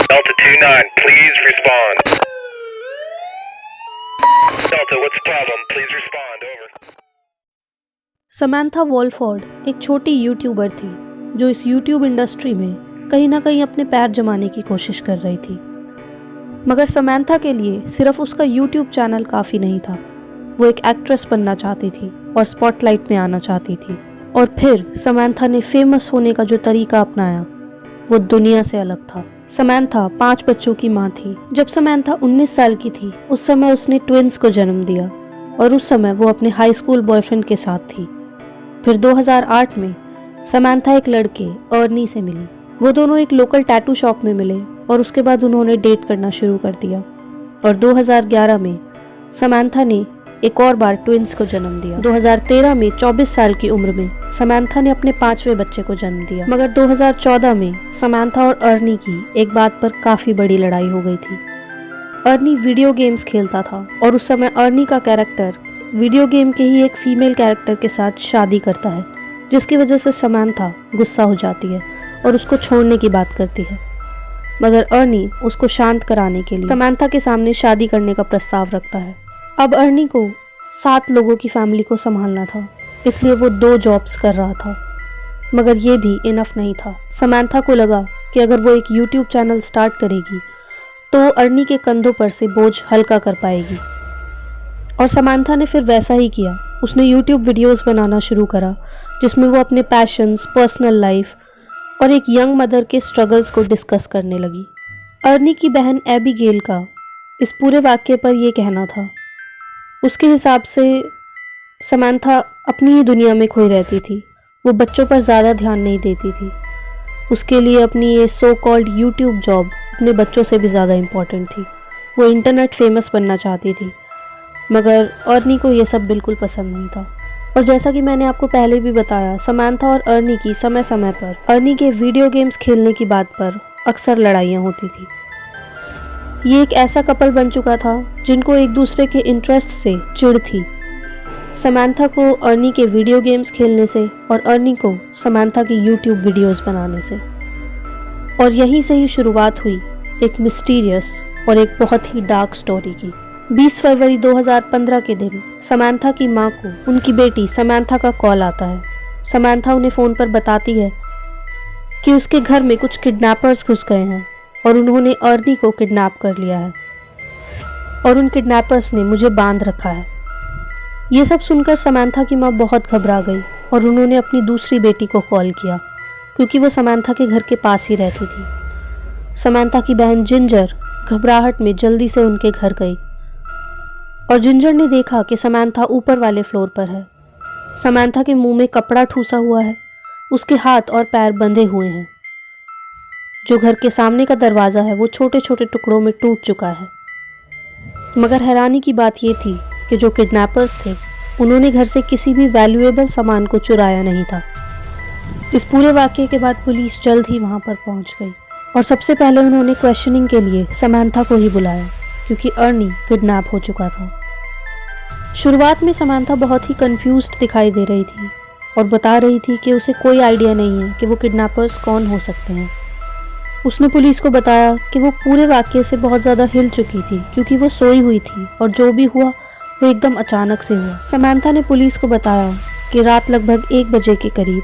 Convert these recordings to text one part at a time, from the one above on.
Delta 29, please respond. Delta, what's the problem? Please respond. Over. Samantha वॉलफोर्ड एक छोटी YouTuber थी जो इस यूट्यूब इंडस्ट्री में कहीं ना कहीं अपने पैर जमाने की कोशिश कर रही थी। मगर समांथा के लिए सिर्फ उसका यूट्यूब चैनल काफ़ी नहीं था। वो एक एक्ट्रेस बनना चाहती थी और स्पॉटलाइट में आना चाहती थी। और फिर समांथा ने फेमस होने का जो तरीका अपनाया वो दुनिया से अलग था। समांथा 5 बच्चों की माँ थी। जब समांथा 19 साल की थी उस समय उसने ट्विंस को जन्म दिया और उस समय वो अपने हाई स्कूल बॉयफ्रेंड के साथ थी। फिर 2008 में समांथा एक लड़के अर्नी से मिली। वो दोनों एक लोकल टैटू शॉप में मिले और उसके बाद उन्होंने डेट करना शुरू कर दिया। और 2011 में समांथा ने एक और बार ट्विंस को जन्म दिया। 2013 में 24 साल की उम्र में समांथा ने अपने 5वें बच्चे को जन्म दिया। मगर 2014 में समांथा और अर्नी की एक बात पर काफी बड़ी लड़ाई हो गई थी। अर्नी वीडियो गेम्स खेलता था और उस समय अर्नी का कैरेक्टर वीडियो गेम के ही एक फीमेल कैरेक्टर के साथ शादी करता है, जिसकी वजह से समांथा गुस्सा हो जाती है और उसको छोड़ने की बात करती है। मगर अर्नी उसको शांत कराने के लिए समांथा के सामने शादी करने का प्रस्ताव रखता है। अब अर्नी को 7 लोगों की फैमिली को संभालना था, इसलिए वो 2 जॉब्स कर रहा था। मगर ये भी इनफ नहीं था। समांथा को लगा कि अगर वो एक यूट्यूब चैनल स्टार्ट करेगी तो अर्नी के कंधों पर से बोझ हल्का कर पाएगी। और समांथा ने फिर वैसा ही किया। उसने यूट्यूब वीडियोस बनाना शुरू करा जिसमें वो अपने पैशंस, पर्सनल लाइफ और एक यंग मदर के स्ट्रगल्स को डिस्कस करने लगी। अर्नी की बहन एबिगेल का इस पूरे वाक्य पर यह कहना था। उसके हिसाब से समांथा अपनी ही दुनिया में खोई रहती थी। वो बच्चों पर ज़्यादा ध्यान नहीं देती थी। उसके लिए अपनी ये सो कॉल्ड यूट्यूब जॉब अपने बच्चों से भी ज़्यादा इम्पॉर्टेंट थी। वो इंटरनेट फेमस बनना चाहती थी। मगर अर्नी को ये सब बिल्कुल पसंद नहीं था। और जैसा कि मैंने आपको पहले भी बताया, समांथा और अर्नी की समय समय पर अर्नी के वीडियो गेम्स खेलने की बात पर अक्सर लड़ाइयाँ होती थी। ये एक ऐसा कपल बन चुका था जिनको एक दूसरे के इंटरेस्ट से चिढ़ थी। समांथा को अर्नी के वीडियो गेम्स खेलने से और अर्नी को समांथा की यूट्यूब वीडियोस बनाने से। और यहीं से ही शुरुआत हुई एक मिस्टीरियस और एक बहुत ही डार्क स्टोरी की। 20 फरवरी 2015 के दिन समांथा की माँ को उनकी बेटी समांथा का कॉल आता है। समांथा उन्हें फ़ोन पर बताती है कि उसके घर में कुछ किडनैपर्स घुस गए हैं और उन्होंने अर्नी को किडनैप कर लिया है और उन किडनैपर्स ने मुझे बांध रखा है। ये सब सुनकर समांथा की माँ बहुत घबरा गई और उन्होंने अपनी दूसरी बेटी को कॉल किया क्योंकि वो समांथा के घर के पास ही रहती थी। समांथा की बहन जिंजर घबराहट में जल्दी से उनके घर गई और जिंजर ने देखा कि समांथा ऊपर वाले फ्लोर पर है। समांथा के मुंह में कपड़ा ठूसा हुआ है, उसके हाथ और पैर बंधे हुए हैं। जो घर के सामने का दरवाज़ा है वो छोटे छोटे टुकड़ों में टूट चुका है। मगर हैरानी की बात ये थी कि जो किडनैपर्स थे उन्होंने घर से किसी भी वैल्यूएबल सामान को चुराया नहीं था। इस पूरे वाक़ये के बाद पुलिस जल्द ही वहाँ पर पहुँच गई और सबसे पहले उन्होंने क्वेश्चनिंग के लिए समांथा को ही बुलाया क्योंकि अर्नी किडनैप हो चुका था। शुरुआत में समांथा बहुत ही कंफ्यूज्ड दिखाई दे रही थी और बता रही थी कि उसे कोई आइडिया नहीं है कि वो किडनैपर्स कौन हो सकते हैं। उसने पुलिस को बताया कि वो पूरे वाक़ये से बहुत ज़्यादा हिल चुकी थी क्योंकि वो सोई हुई थी और जो भी हुआ वो एकदम अचानक से हुआ। समांथा ने पुलिस को बताया कि रात लगभग 1 बजे के करीब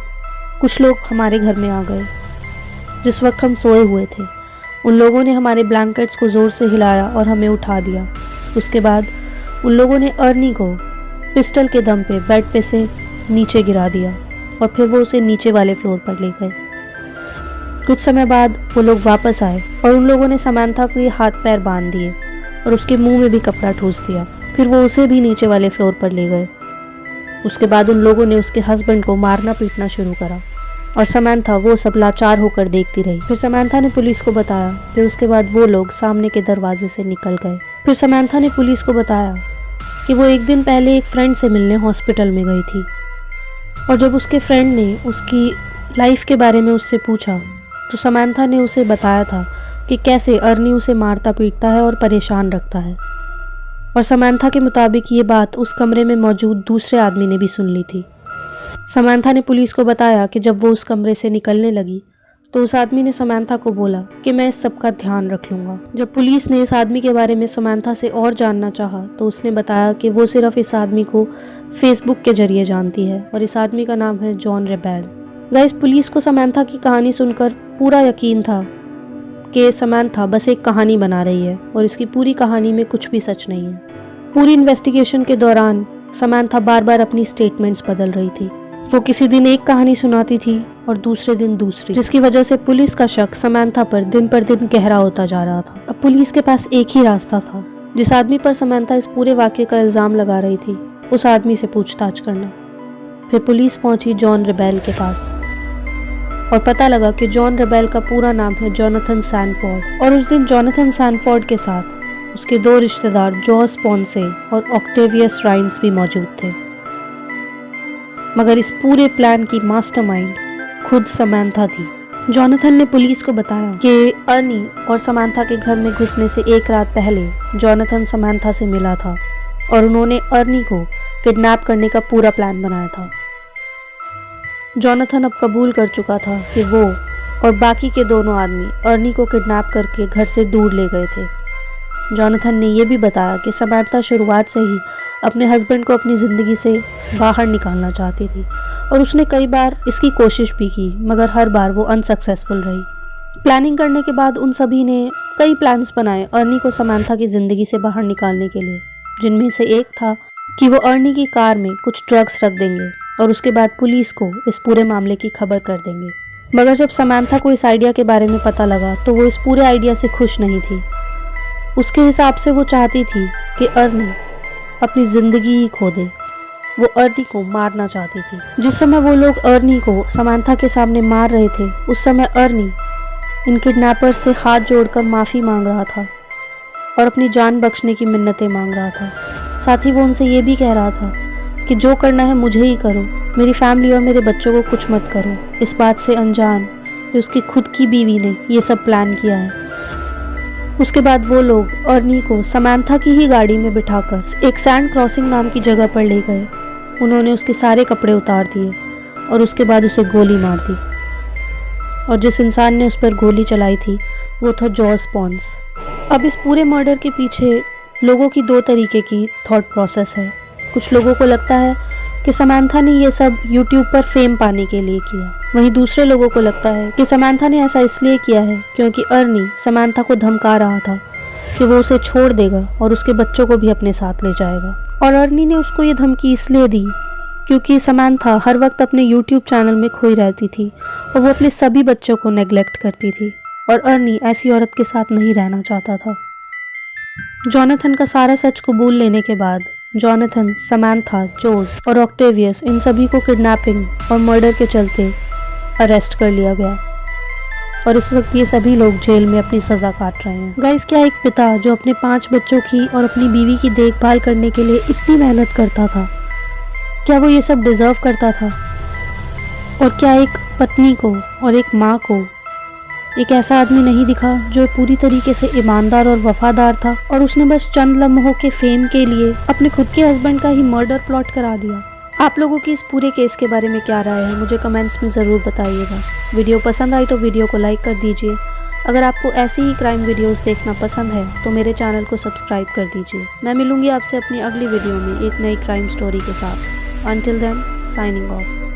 कुछ लोग हमारे घर में आ गए। जिस वक्त हम सोए हुए थे उन लोगों ने हमारे ब्लैंकेट्स को ज़ोर से हिलाया और हमें उठा दिया। उसके बाद उन लोगों ने अर्नी को पिस्टल के दम पे बेड पे से नीचे गिरा दिया और फिर वो उसे नीचे वाले फ्लोर पर ले गए। कुछ समय बाद वो लोग वापस आए और उन लोगों ने समांथा को हाथ पैर बांध दिए और उसके मुंह में भी कपड़ा ठूस दिया। फिर वो उसे भी नीचे वाले फ्लोर पर ले गए। उसके बाद उन लोगों ने उसके हस्बैंड को मारना पीटना शुरू करा और समांथा वो सब लाचार होकर देखती रही। फिर समांथा ने पुलिस को बताया। फिर उसके बाद वो लोग सामने के दरवाजे से निकल गए। फिर समांथा ने पुलिस को बताया कि वो एक दिन पहले एक फ्रेंड से मिलने हॉस्पिटल में गई थी और जब उसके फ्रेंड ने उसकी लाइफ के बारे में उससे पूछा तो समांथा ने उसे बताया था कि कैसे अर्नी उसे मारता पीटता है और परेशान रखता है। और समांथा के मुताबिक ये बात उस कमरे में मौजूद दूसरे आदमी ने भी सुन ली थी। समांथा ने पुलिस को बताया कि जब वो उस कमरे से निकलने लगी तो उस आदमी ने समंथा को बोला कि मैं इस सब का ध्यान रख लूंगा। जब पुलिस ने इस आदमी के बारे में समंथा से और जानना चाहा तो उसने बताया कि वो सिर्फ इस आदमी को फेसबुक के जरिए जानती है और इस आदमी का नाम है जॉन रेबेल। गाइस, पुलिस को समंथा की कहानी सुनकर पूरा यकीन था कि समंथा बस एक कहानी बना रही है और इसकी पूरी कहानी में कुछ भी सच नहीं है। पूरी इन्वेस्टिगेशन के दौरान समंथा बार बार अपनी स्टेटमेंट्स बदल रही थी। वो किसी दिन एक कहानी सुनाती थी और दूसरे दिन दूसरी, जिसकी वजह से पुलिस का शक समंथा पर दिन गहरा होता जा रहा था। अब पुलिस के पास एक ही रास्ता था, जिस आदमी पर समंथा इस पूरे वाक्य का इल्जाम लगा रही थी उस आदमी से पूछताछ करना। फिर पुलिस पहुंची जॉन रेबेल के पास और पता लगा कि जॉन रेबेल का पूरा नाम है जोनाथन सैनफोर्ड और उस दिन जोनाथन सैनफोर्ड के साथ उसके 2 रिश्तेदार जॉस पोंसे और ऑक्टेवियस राइम्स भी मौजूद थे। मगर इस पूरे प्लान की मास्टरमाइंड खुद समंथा थी। जोनाथन ने पुलिस को बताया कि अर्नी और समंथा के घर में घुसने से एक रात पहले जोनाथन समंथा से मिला था और उन्होंने अर्नी को किडनैप करने का पूरा प्लान बनाया था। जोनाथन अब कबूल कर चुका था कि वो और बाकी के दोनों आदमी अर्नी को किडनैप करके घर से दूर ले गए थे। जोनाथन ने यह भी बताया कि समंथा शुरुआत से ही अपने हस्बैंड को अपनी ज़िंदगी से बाहर निकालना चाहती थी और उसने कई बार इसकी कोशिश भी की, मगर हर बार वो अनसक्सेसफुल रही। प्लानिंग करने के बाद उन सभी ने कई प्लान्स बनाए अर्नी को समंथा की ज़िंदगी से बाहर निकालने के लिए, जिनमें से एक था कि वो अर्नी की कार में कुछ ड्रग्स रख देंगे और उसके बाद पुलिस को इस पूरे मामले की खबर कर देंगे। मगर जब समंथा को इस आइडिया के बारे में पता लगा तो वो इस पूरे आइडिया से खुश नहीं थी। उसके हिसाब से वो चाहती थी कि अर्नी अपनी ज़िंदगी ही खो दे। वो अर्नी को मारना चाहती थी। जिस समय वो लोग अर्नी को समंथा के सामने मार रहे थे उस समय अर्नी इन किडनैपर्स से हाथ जोड़कर माफ़ी मांग रहा था और अपनी जान बख्शने की मिन्नतें मांग रहा था। साथ ही वो उनसे ये भी कह रहा था कि जो करना है मुझे ही करो, मेरी फैमिली और मेरे बच्चों को कुछ मत करो, इस बात से अनजान कि उसकी खुद की बीवी ने ये सब प्लान किया है। उसके बाद वो लोग अर्नी को समंथा की ही गाड़ी में बिठाकर एक सैंड क्रॉसिंग नाम की जगह पर ले गए। उन्होंने उसके सारे कपड़े उतार दिए और उसके बाद उसे गोली मार दी और जिस इंसान ने उस पर गोली चलाई थी वो था जॉस पोंस। अब इस पूरे मर्डर के पीछे लोगों की 2 तरीके की थॉट प्रोसेस है। कुछ लोगों को लगता है कि समंथा ने ये सब यूट्यूब पर फेम पाने के लिए किया, वहीं दूसरे लोगों को लगता है कि समंथा ने ऐसा इसलिए किया है क्योंकि अर्नी समंथा को धमका रहा था कि वो उसे छोड़ देगा और उसके बच्चों को भी अपने साथ ले जाएगा। और अर्नी ने उसको ये धमकी इसलिए दी क्योंकि समंथा हर वक्त अपने यूट्यूब चैनल में खोई रहती थी और वो अपने सभी बच्चों को नेग्लेक्ट करती थी और अर्नी ऐसी औरत के साथ नहीं रहना चाहता था। जोनाथन का सारा सच कबूल लेने के बाद जोनाथन, समंथा, जोस और ऑक्टेवियस इन सभी को किडनैपिंग और मर्डर के चलते अरेस्ट कर लिया गया और इस वक्त ये सभी लोग जेल में अपनी सज़ा काट रहे हैं। गाइस, क्या एक पिता जो अपने 5 बच्चों की और अपनी बीवी की देखभाल करने के लिए इतनी मेहनत करता था, क्या वो ये सब डिज़र्व करता था? और क्या एक पत्नी को और एक माँ को एक ऐसा आदमी नहीं दिखा जो पूरी तरीके से ईमानदार और वफादार था और उसने बस चंद लम्हों के फेम के लिए अपने खुद के हस्बैंड का ही मर्डर प्लॉट करा दिया? आप लोगों की इस पूरे केस के बारे में क्या राय है मुझे कमेंट्स में ज़रूर बताइएगा। वीडियो पसंद आई तो वीडियो को लाइक कर दीजिए। अगर आपको ऐसी ही क्राइम वीडियोस देखना पसंद है तो मेरे चैनल को सब्सक्राइब कर दीजिए। मैं मिलूंगी आपसे अपनी अगली वीडियो में एक नई क्राइम स्टोरी के साथ। Until then, signing off.